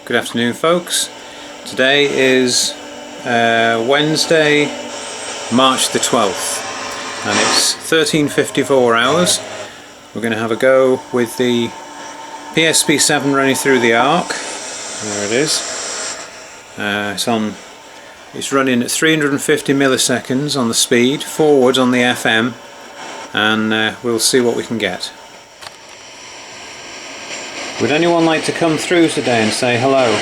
Good afternoon, folks. Today is Wednesday, March the 12th, and it's 13:54 hours. We're going to have a go with the PSB7 running through the Ark. There it is. It's running at 350 milliseconds on the speed, forwards on the FM, and we'll see what we can get. Would anyone like to come through today and say hello?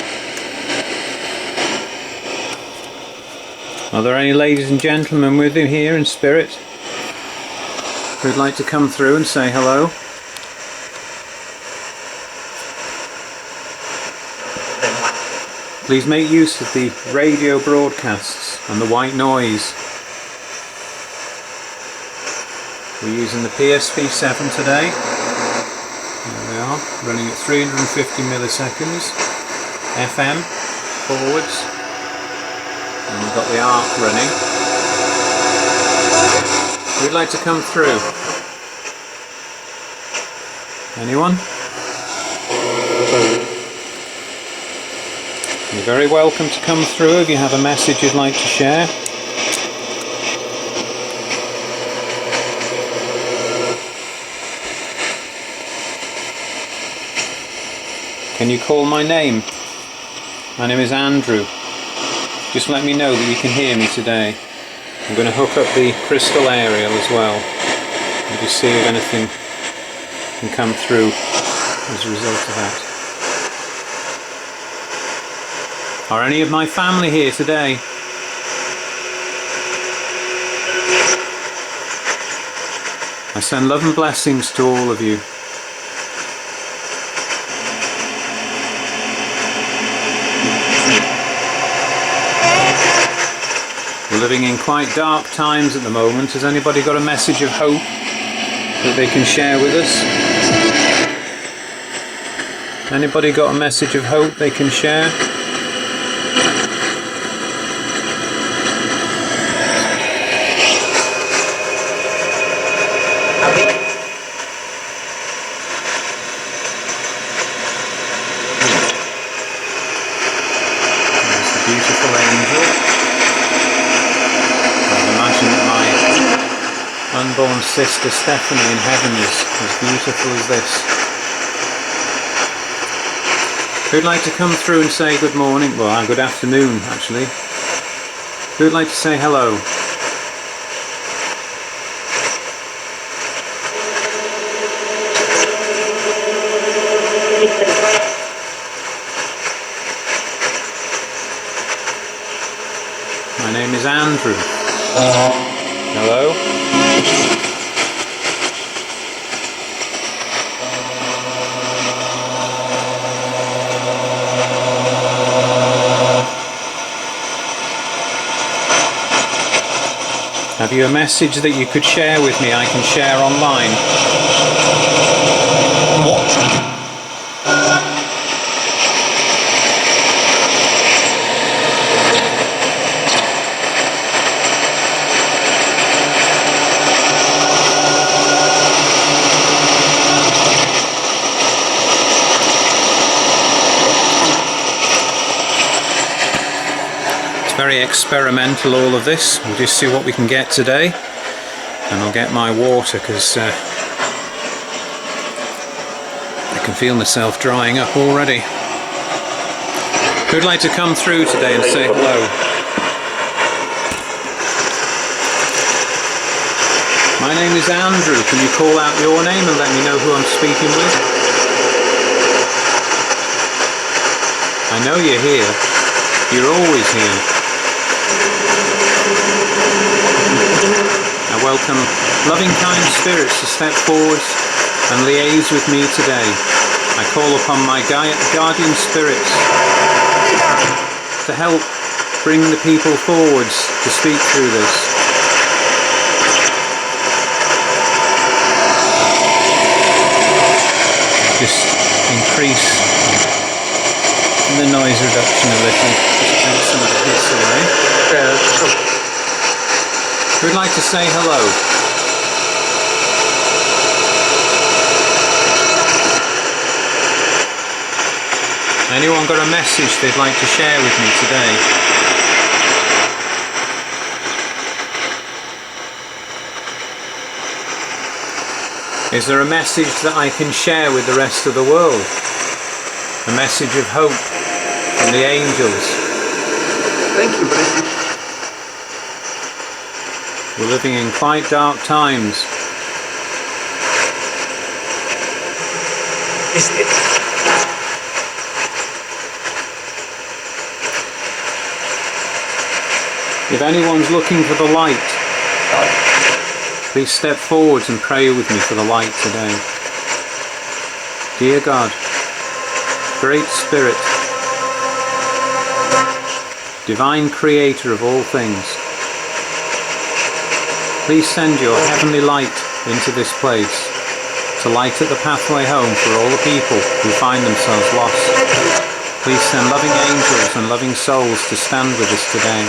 Are there any ladies and gentlemen with you here in spirit who'd like to come through and say hello? Please make use of the radio broadcasts and the white noise. We're using the PSB7 today. There we are, running at 350 milliseconds, FM, forwards, and we've got the Ark running. Who'd like to come through? Anyone? You're very welcome to come through if you have a message you'd like to share. Can you call my name? My name is Andrew. Just let me know that you can hear me today. I'm going to hook up the crystal aerial as well and just see if anything can come through as a result of that. Are any of my family here today? I send love and blessings to all of you. We're living in quite dark times at the moment. Has anybody got a message of hope that they can share with us? Anybody got a message of hope they can share? There's the beautiful angel. Unborn sister Stephanie in heaven is as beautiful as this. Who'd like to come through and say good morning? Well, good afternoon actually. Who'd like to say hello? My name is Andrew. Hello? Have you a message that you could share with me I can share online? What? Very experimental, all of this. We'll just see what we can get today, and I'll get my water because I can feel myself drying up already. Who'd like to come through today and say hello? My name is Andrew. Can you call out your name and let me know who I'm speaking with? I know you're here. You're always here. I welcome loving kind spirits to step forwards and liaise with me today. I call upon my guardian spirits to help bring the people forwards to speak through this. Just increase the noise reduction a little, just take some of the hiss away. Who'd like to say hello? Anyone got a message they'd like to share with me today? Is there a message that I can share with the rest of the world? A message of hope from the angels. Thank you, buddy. We're living in quite dark times. If anyone's looking for the light, please step forwards and pray with me for the light today. Dear God, Great Spirit, Divine Creator of all things, please send your heavenly light into this place to light up the pathway home for all the people who find themselves lost. Please send loving angels and loving souls to stand with us today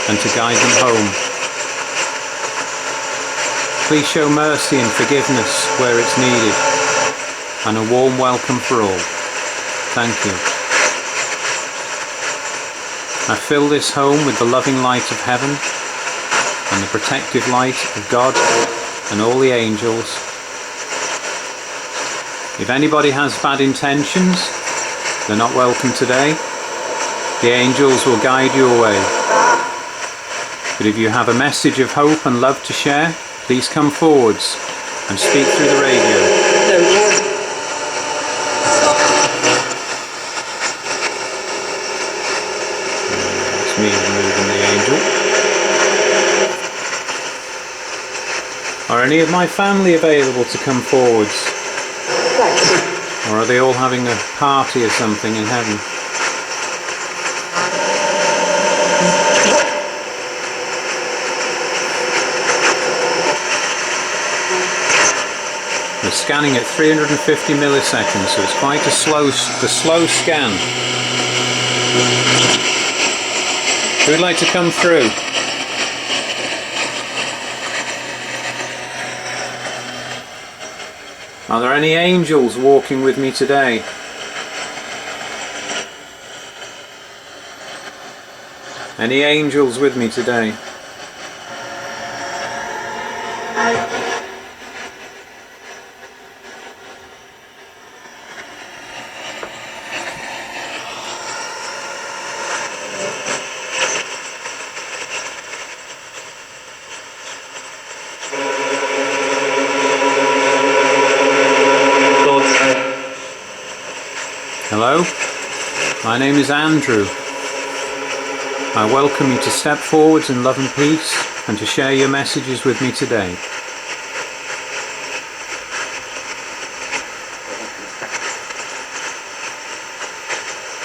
and to guide them home. Please show mercy and forgiveness where it's needed, and a warm welcome for all. Thank you. I fill this home with the loving light of heaven and the protective light of God and all the angels. If anybody has bad intentions, they're not welcome today. The angels will guide you away. But if you have a message of hope and love to share, please come forwards and speak through the radio. That's me removing the angel. Are any of my family available to come forwards? Or are they all having a party or something in heaven? We're scanning at 350 milliseconds, so it's quite a slow scan. Who'd like to come through? Are there any angels walking with me today? Any angels with me today? Hello, my name is Andrew. I welcome you to step forwards in love and peace and to share your messages with me today.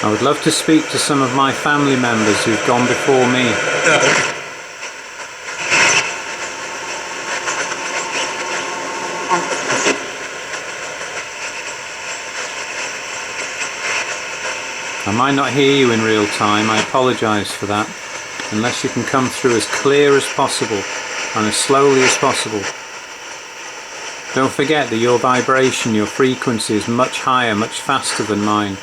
I would love to speak to some of my family members who've gone before me. I might not hear you in real time, I apologise for that, unless you can come through as clear as possible and as slowly as possible. Don't forget that your vibration, your frequency is much higher, much faster than mine.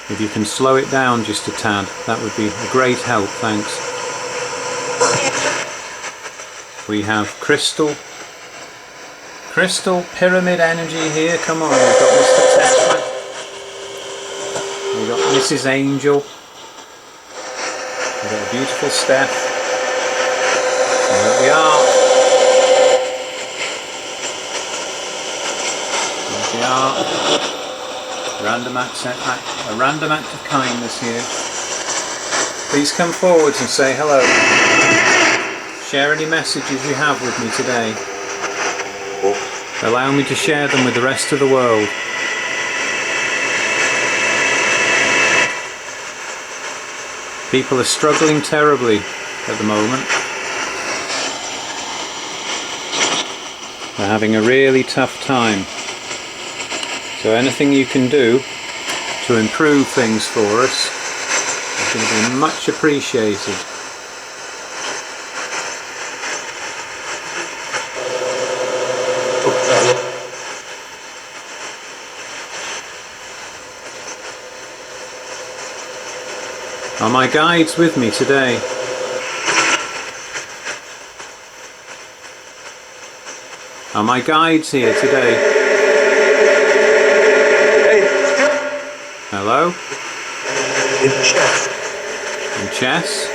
If you can slow it down just a tad, that would be a great help, thanks. We have Crystal Pyramid Energy here, come on, we've got Mr. Tesla, we've got Mrs. Angel, we've got a beautiful Steph, we've got the Ark, there's the Ark, a random act of kindness here. Please come forwards and say hello, share any messages you have with me today. Allow me to share them with the rest of the world. People are struggling terribly at the moment. They're having a really tough time. So anything you can do to improve things for us is going to be much appreciated. Are my guides with me today? Are my guides here today? Hello? In chess. In chess?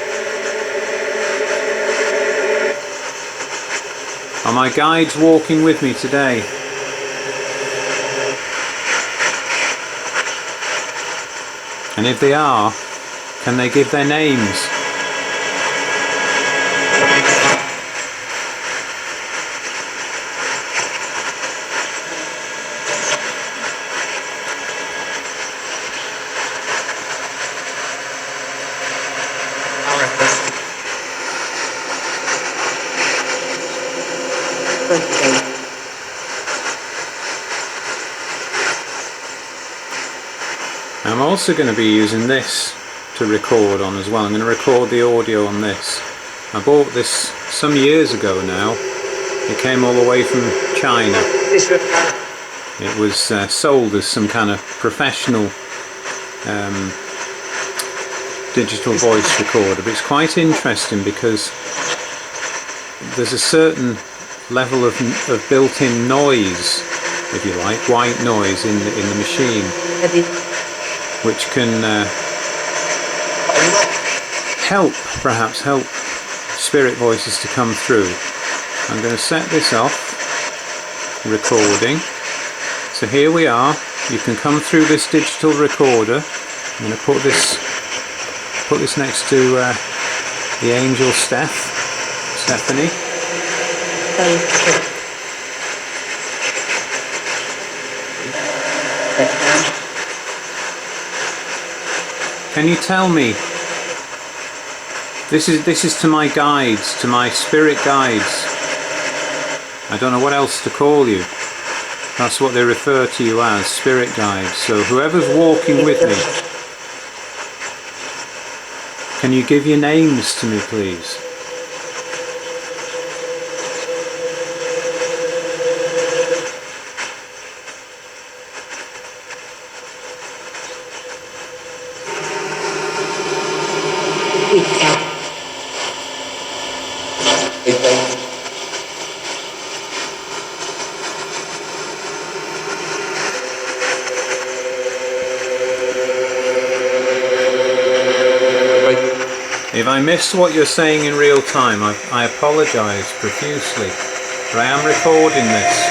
Are my guides walking with me today? And if they are, can they give their names? I'm also going to be using this to record on as well. I'm going to record the audio on this. I bought this some years ago now. It came all the way from China. It was sold as some kind of professional digital voice recorder, but it's quite interesting because there's a certain level of built-in noise, if you like, white noise in the machine, which can perhaps help spirit voices to come through. I'm going to set this off, recording. So here we are. You can come through this digital recorder. I'm going to put this next to the angel Stephanie. Can you tell me? This is to my guides, to my spirit guides. I don't know what else to call you. That's what they refer to you as, spirit guides. So whoever's walking with me, can you give your names to me, please? If I missed what you're saying in real time, I apologise profusely, but I am recording this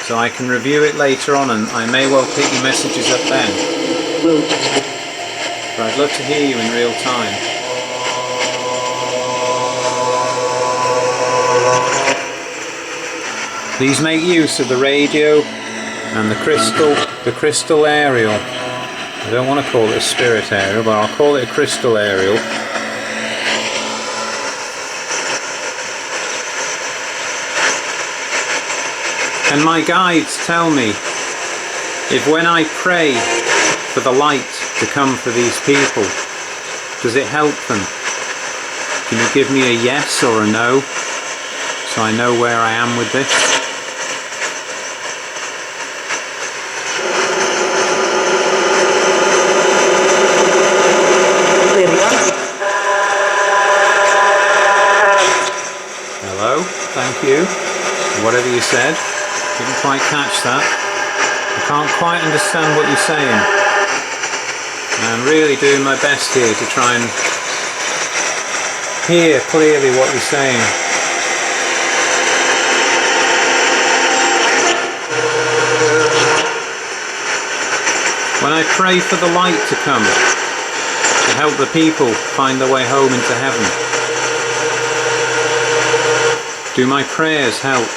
so I can review it later on, and I may well pick your messages up then. But I'd love to hear you in real time. Please make use of the radio and the crystal aerial. I don't want to call it a spirit aerial, but I'll call it a crystal aerial. Can my guides tell me if when I pray for the light to come for these people, does it help them? Can you give me a yes or a no, so I know where I am with this? Hello, thank you. Whatever you said, didn't quite catch that. I can't quite understand what you're saying. I'm really doing my best here to try and hear clearly what you're saying. When I pray for the light to come, to help the people find their way home into heaven, do my prayers help?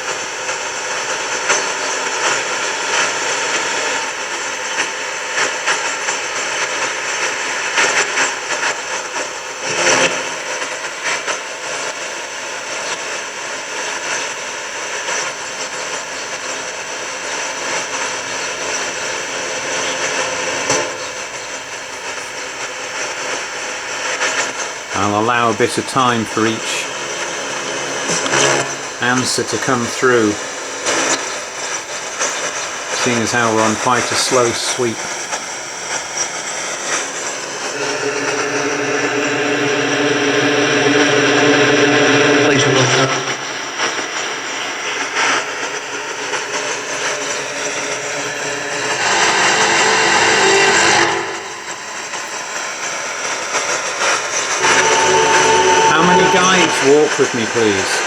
I'll allow a bit of time for each answer to come through, seeing as how we're on quite a slow sweep. with me, please?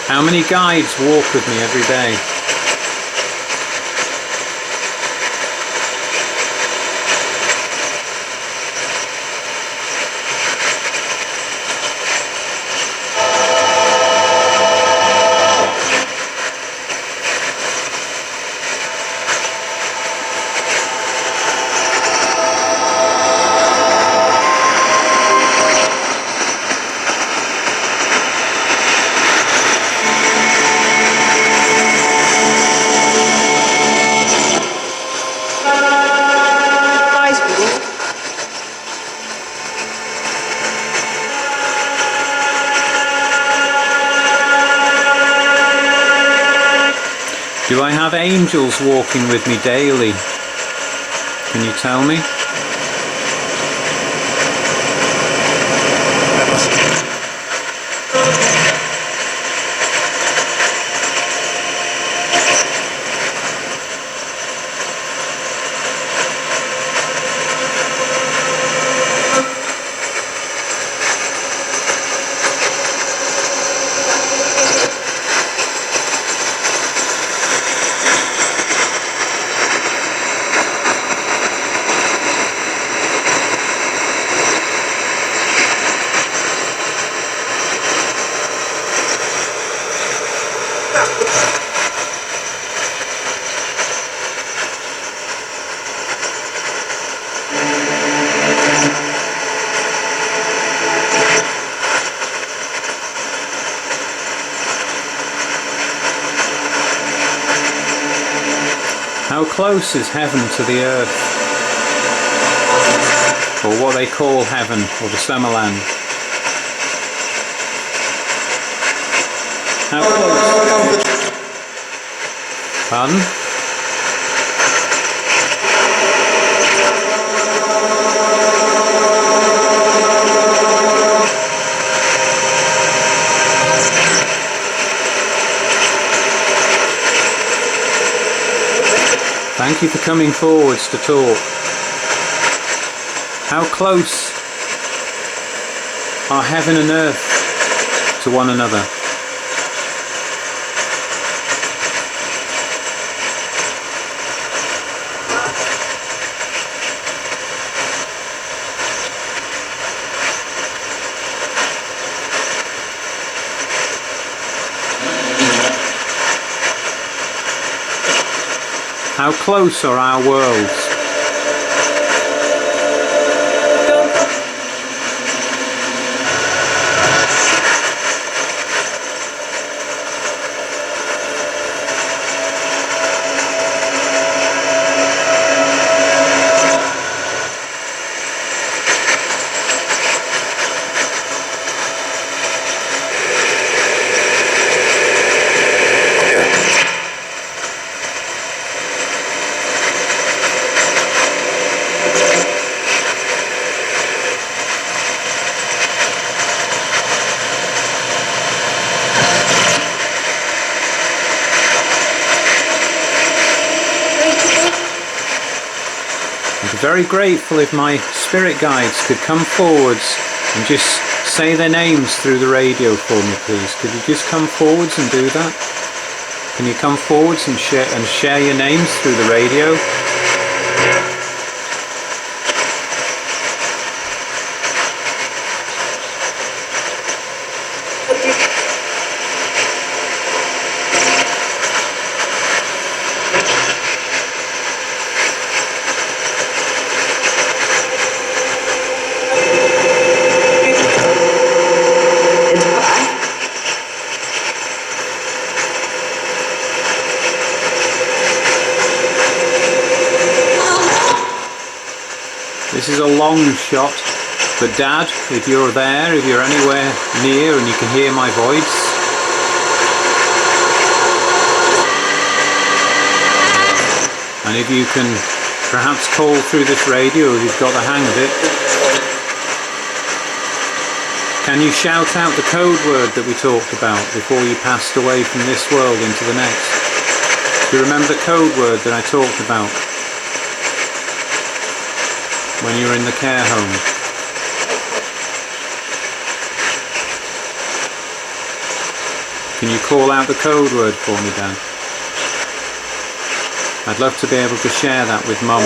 How many guides walk with me every day? Do I have angels walking with me daily? Can you tell me? How close is heaven to the earth? Or what they call heaven, or the Summerland? How close? Pardon? Thank you for coming forwards to talk. How close are heaven and earth to one another? How close are our worlds? I'd be very grateful if my spirit guides could come forwards and just say their names through the radio for me, please. Could you just come forwards and do that? Can you come forwards and share your names through the radio? This is a long shot, but Dad, if you're there, if you're anywhere near and you can hear my voice, and if you can perhaps call through this radio if you've got the hang of it, can you shout out the code word that we talked about before you passed away from this world into the next? Do you remember the code word that I talked about when you were in the care home? Can you call out the code word for me, Dan? I'd love to be able to share that with Mum.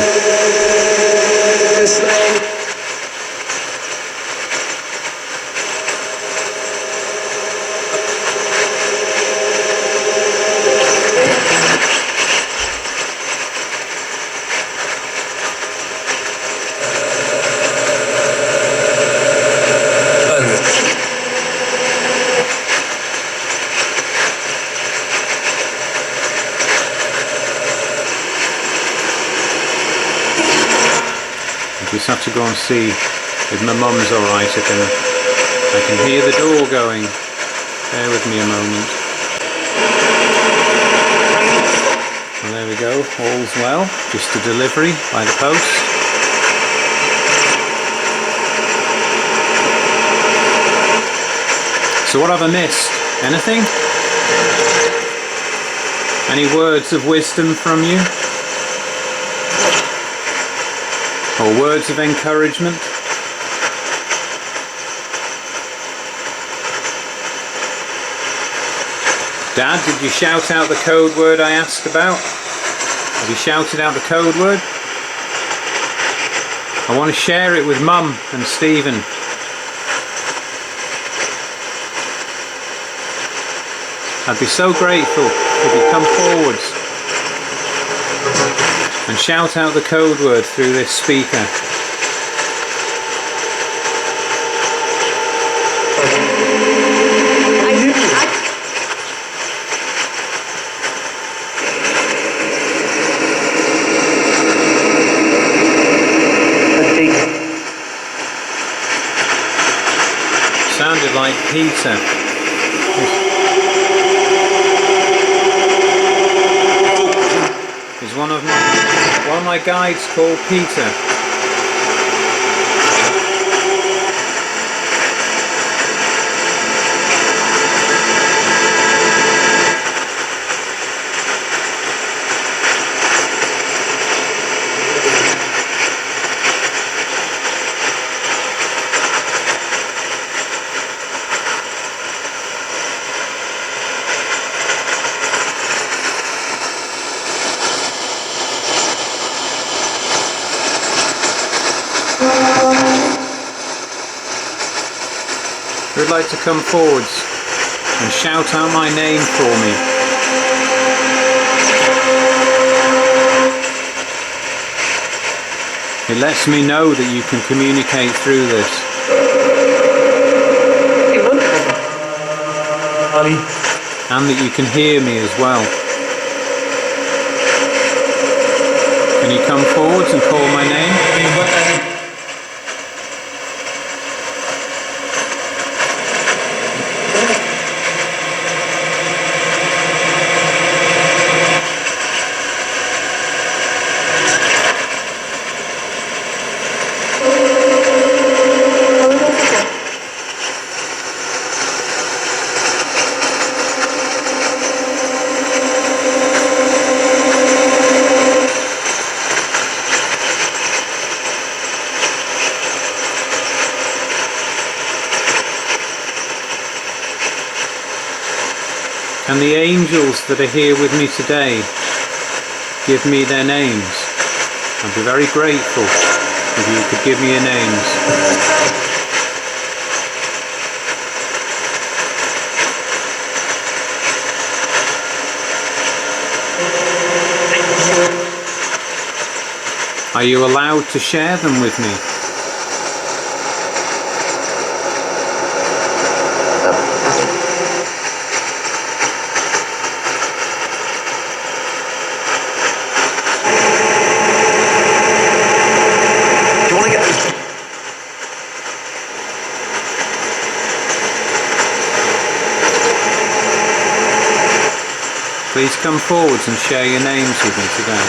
I just have to go and see if my mum's alright. I can hear the door going. Bear with me a moment. And there we go, all's well. Just a delivery by the post. So what have I missed? Anything? Any words of wisdom from you? Or words of encouragement? Dad, did you shout out the code word I asked about? Have you shouted out the code word? I want to share it with Mum and Stephen. I'd be so grateful if you come forwards and shout out the code word through this speaker. Sounded like Peter. Is one of my guides called Peter? Who'd like to come forwards and shout out my name for me? It lets me know that you can communicate through this. And that you can hear me as well. Can you come forwards and call my name? Can the angels that are here with me today give me their names? I'd be very grateful if you could give me your names. Are you allowed to share them with me? Please come forwards and share your names with me today.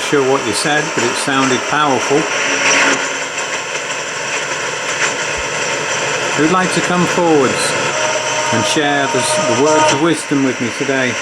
sure what you said, but it sounded powerful. Who'd like to come forwards and share the words of wisdom with me today?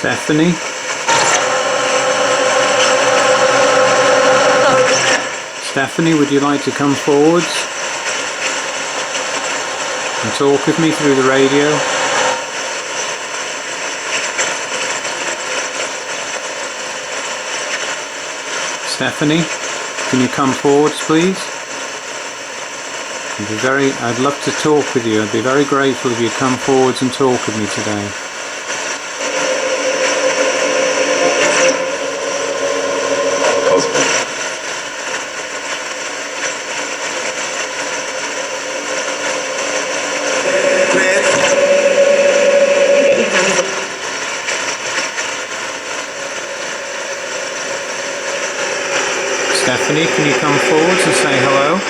Stephanie? Stephanie, would you like to come forwards and talk with me through the radio? Stephanie, can you come forwards, please? I'd love to talk with you. I'd be very grateful if you come forwards and talk with me today. Stephanie, can you come forwards and say hello?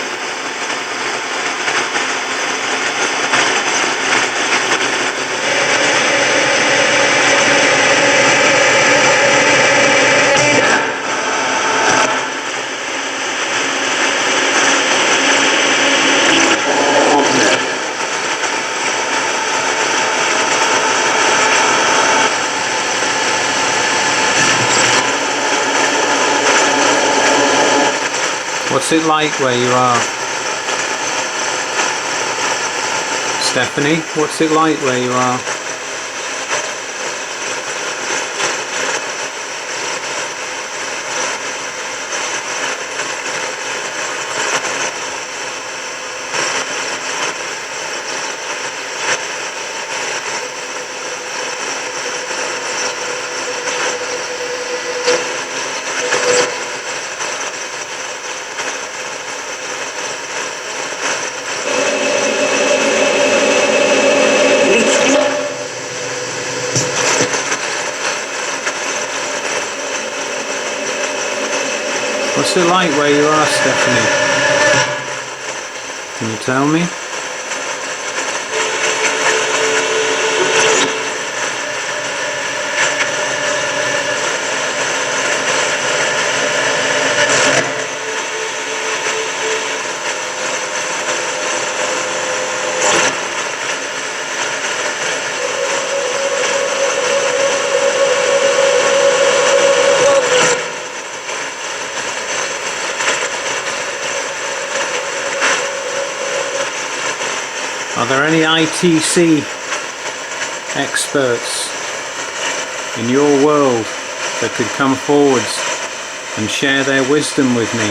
What's it like where you are? Stephanie, what's it like where you are? What's it like where you are, Stephanie? Can you tell me? Are there any ITC experts in your world that could come forwards and share their wisdom with me?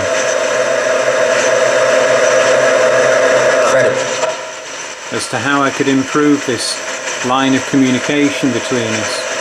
As to how I could improve this line of communication between us.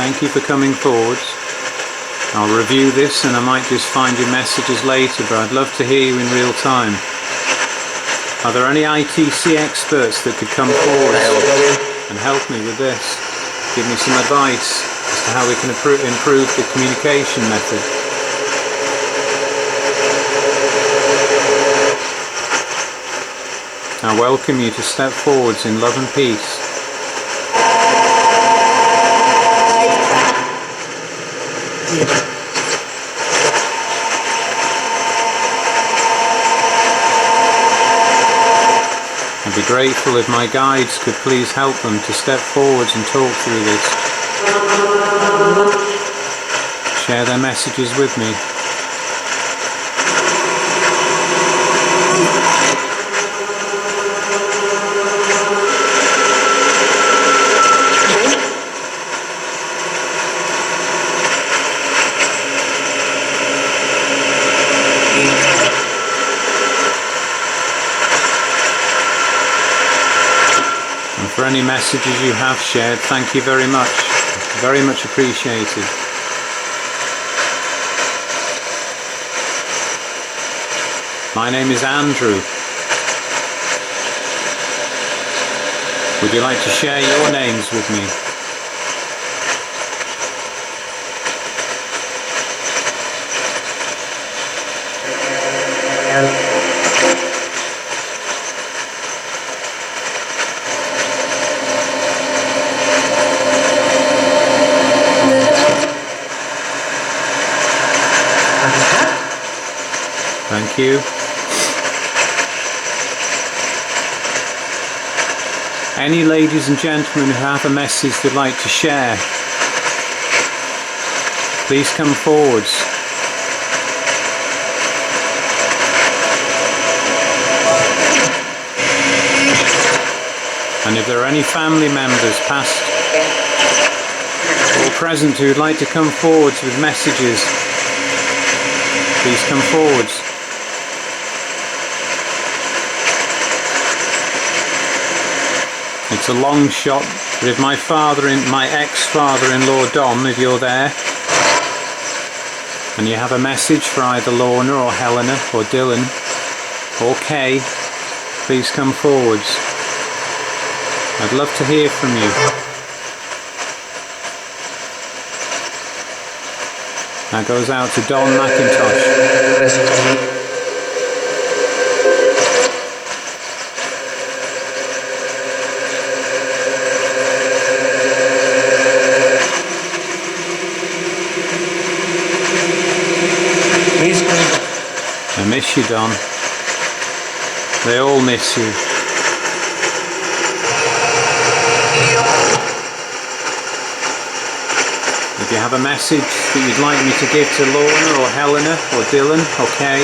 Thank you for coming forwards. I'll review this and I might just find your messages later, but I'd love to hear you in real time. Are there any ITC experts that could come forward and help me with this? Give me some advice as to how we can improve the communication method. I welcome you to step forwards in love and peace. I'd be grateful if my guides could please help them to step forwards and talk through this. Share their messages with me. And for any messages you have shared, thank you very much. Very much appreciated. My name is Andrew. Would you like to share your names with me? Thank you. Any ladies and gentlemen who have a message they'd like to share, please come forwards. And if there are any family members, past or present, who'd like to come forwards with messages, please come forwards. It's a long shot, but if my ex-father-in-law Don, if you're there, and you have a message for either Lorna or Helena or Dylan or Kay, please come forwards. I'd love to hear from you. That goes out to Don McIntosh. I miss you, Don. They all miss you. If you have a message that you'd like me to give to Lorna or Helena or Dylan or Kay,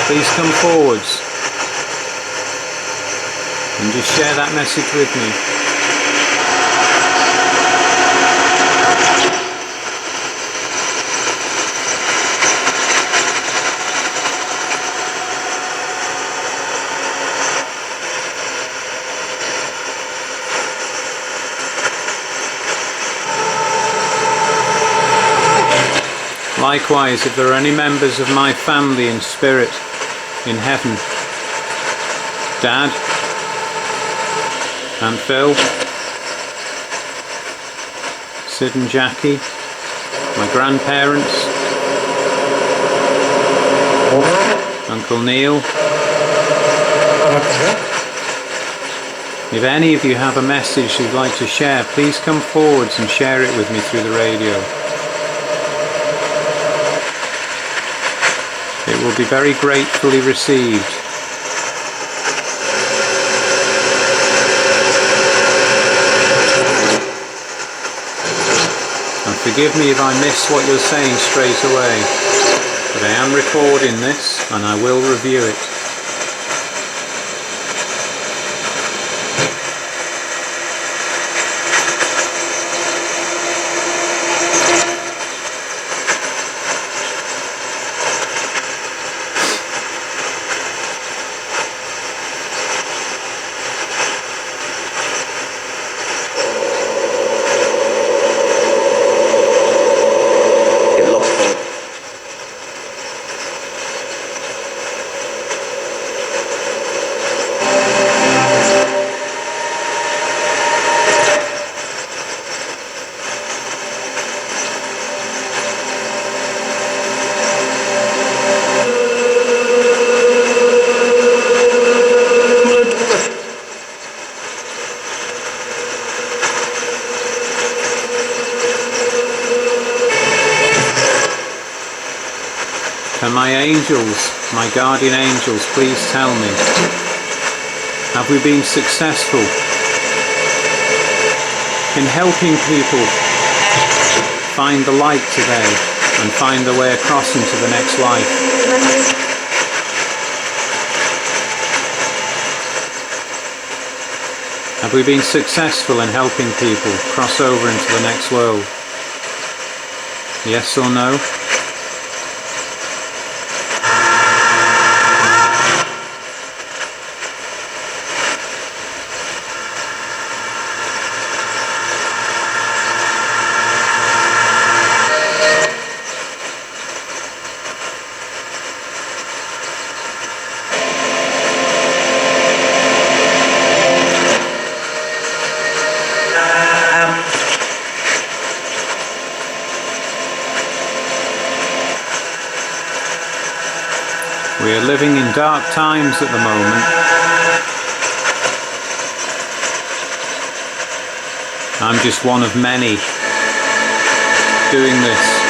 please come forwards and just share that message with me. Likewise, if there are any members of my family in spirit in heaven, Dad, Aunt Phil, Sid and Jackie, my grandparents, Uncle Neil. If any of you have a message you'd like to share, please come forwards and share it with me through the radio. It will be very gratefully received. And forgive me if I miss what you're saying straight away, but I am recording this and I will review it. Can my angels, my guardian angels, please tell me, have we been successful in helping people find the light today and find their way across into the next life? Have we been successful in helping people cross over into the next world? Yes or no? We are living in dark times at the moment. I'm just one of many doing this.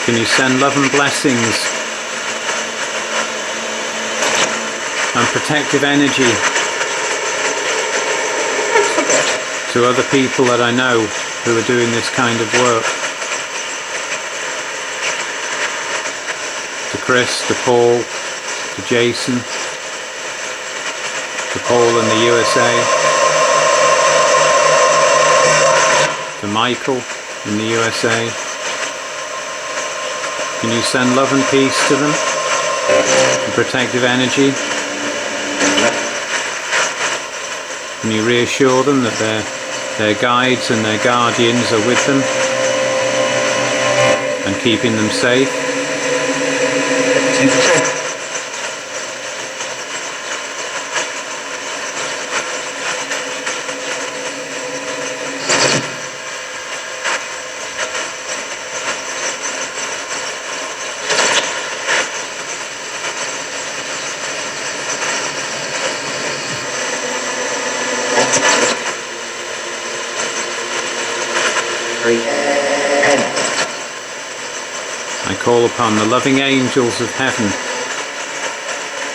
Can you send love and blessings and protective energy to other people that I know who are doing this kind of work? To Chris, to Paul, to Jason, to Paul in the USA, to Michael in the USA. Can you send love and peace to them and protective energy? Can you reassure them that their guides and their guardians are with them and keeping them safe? I call upon the loving angels of heaven,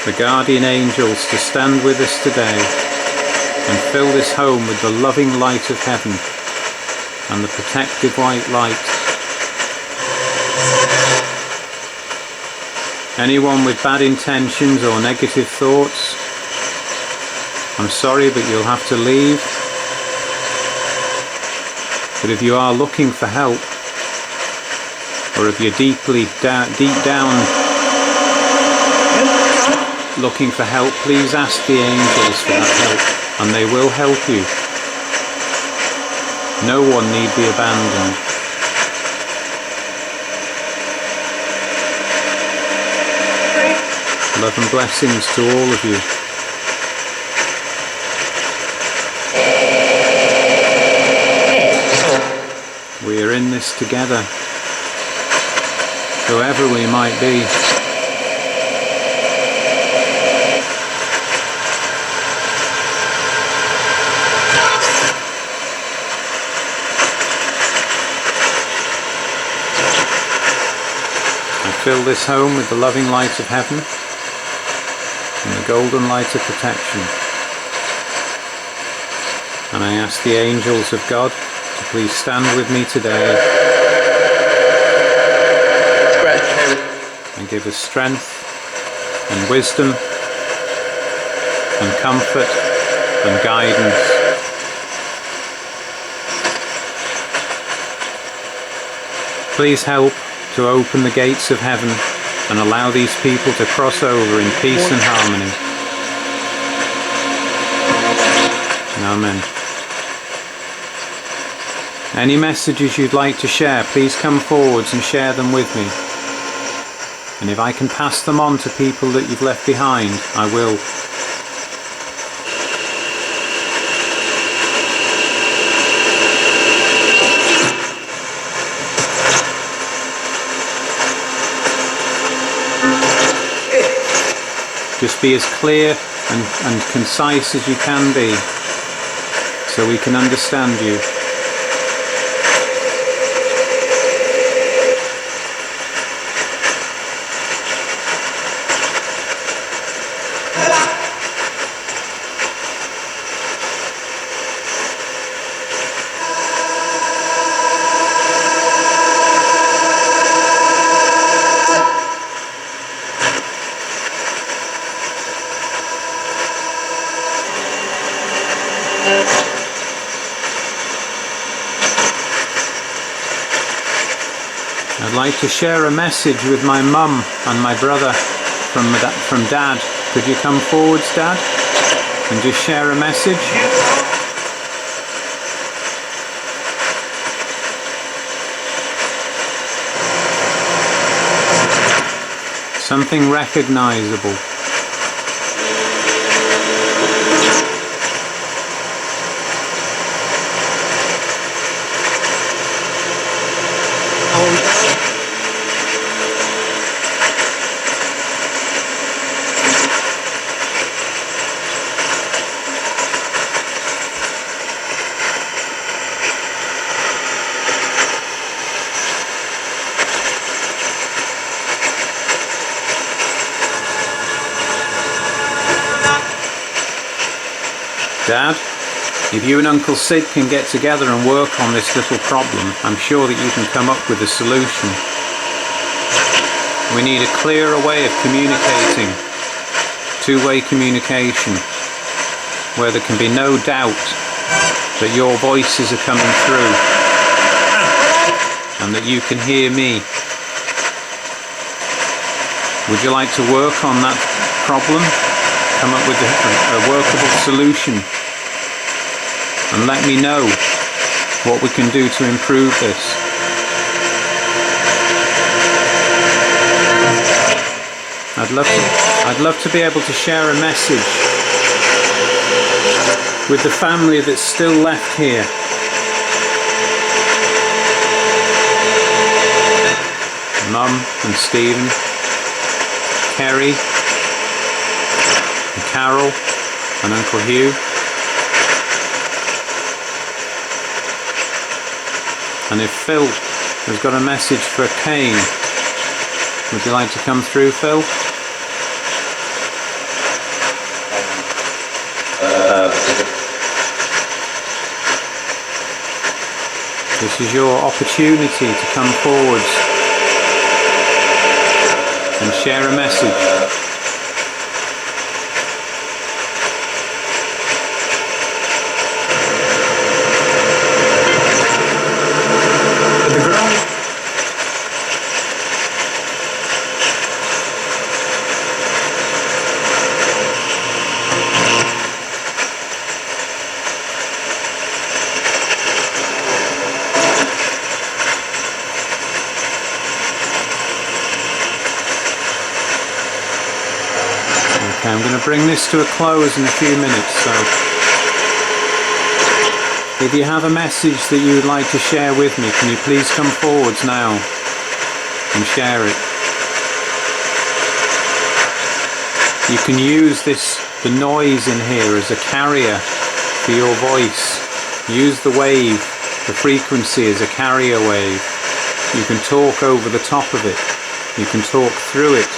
the guardian angels, to stand with us today and fill this home with the loving light of heaven and the protective white light. Anyone with bad intentions or negative thoughts, I'm sorry, but you'll have to leave. But if you are looking for help, or if you're deep down looking for help, please ask the angels for that help, and they will help you. No one need be abandoned. Love and blessings to all of you. We are in this together, whoever we might be. I fill this home with the loving light of heaven and the golden light of protection. And I ask the angels of God to please stand with me today and give us strength and wisdom and comfort and guidance. Please help to open the gates of heaven and allow these people to cross over in peace and harmony. Amen. Any messages you'd like to share, please come forwards and share them with me. And if I can pass them on to people that you've left behind, I will. Just be as clear and concise as you can be. so we can understand you. I'd like to share a message with my mum and my brother from Dad. Could you come forwards, Dad, and just share a message? Something recognizable. Dad, if you and Uncle Sid can get together and work on this little problem, I'm sure that you can come up with a solution. We need a clearer way of communicating, two-way communication, where there can be no doubt that your voices are coming through and that you can hear me. Would you like to work on that problem? Come up with a workable solution and let me know what we can do to improve this. I'd love to be able to share a message with the family that's still left here. Mum and Stephen, Kerry, and Carol, and Uncle Hugh. And if Phil has got a message for Kane, would you like to come through, Phil? This is your opportunity to come forwards and share a message. Okay, I'm going to bring this to a close in a few minutes, so if you have a message that you would like to share with me, can you please come forwards now and share it. You can use the noise in here as a carrier for your voice. Use the wave, the frequency as a carrier wave. You can talk over the top of it. You can talk through it.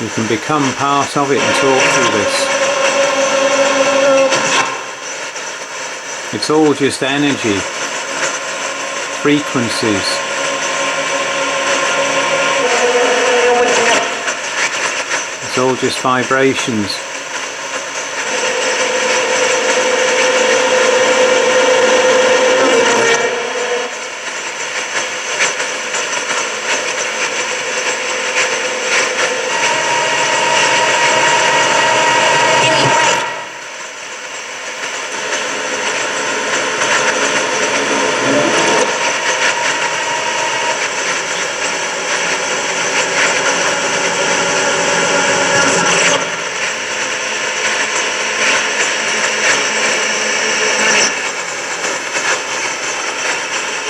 You can become part of it and talk through this. It's all just energy, frequencies. It's all just vibrations.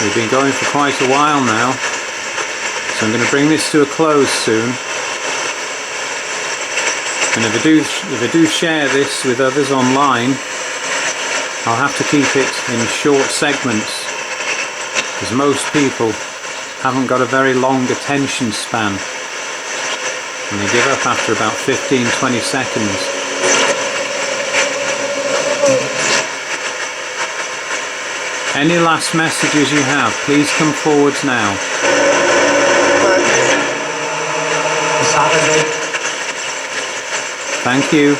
We've been going for quite a while now, so I'm going to bring this to a close soon. And if I do share this with others online, I'll have to keep it in short segments, because most people haven't got a very long attention span and they give up after about 15-20 seconds. Any last messages you have, please come forwards now. Saturday. Thank you.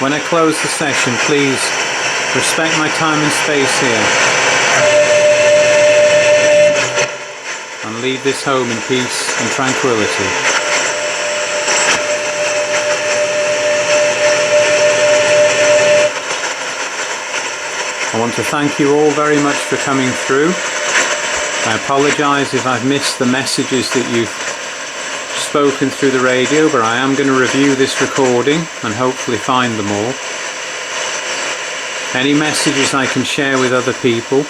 When I close the session, please respect my time and space here and leave this home in peace and tranquility. I want to thank you all very much for coming through. I apologise if I've missed the messages that you've spoken through the radio, but I am going to review this recording and hopefully find them all. Any messages I can share with other people,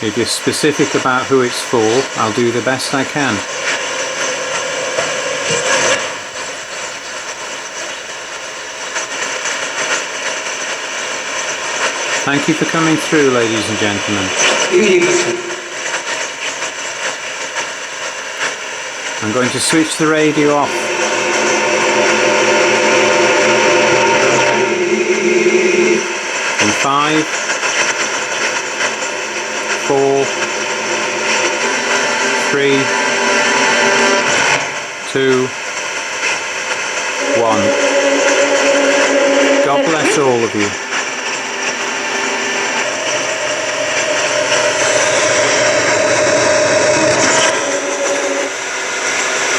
if you're specific about who it's for, I'll do the best I can. Thank you for coming through, ladies and gentlemen. I'm going to switch the radio off. In 5, 4, 3, 2, 1. God bless all of you.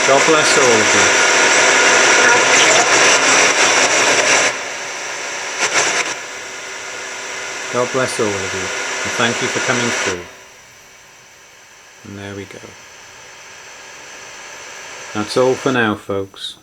God bless all of you. God bless all of you. And thank you for coming through. And there we go. That's all for now, folks.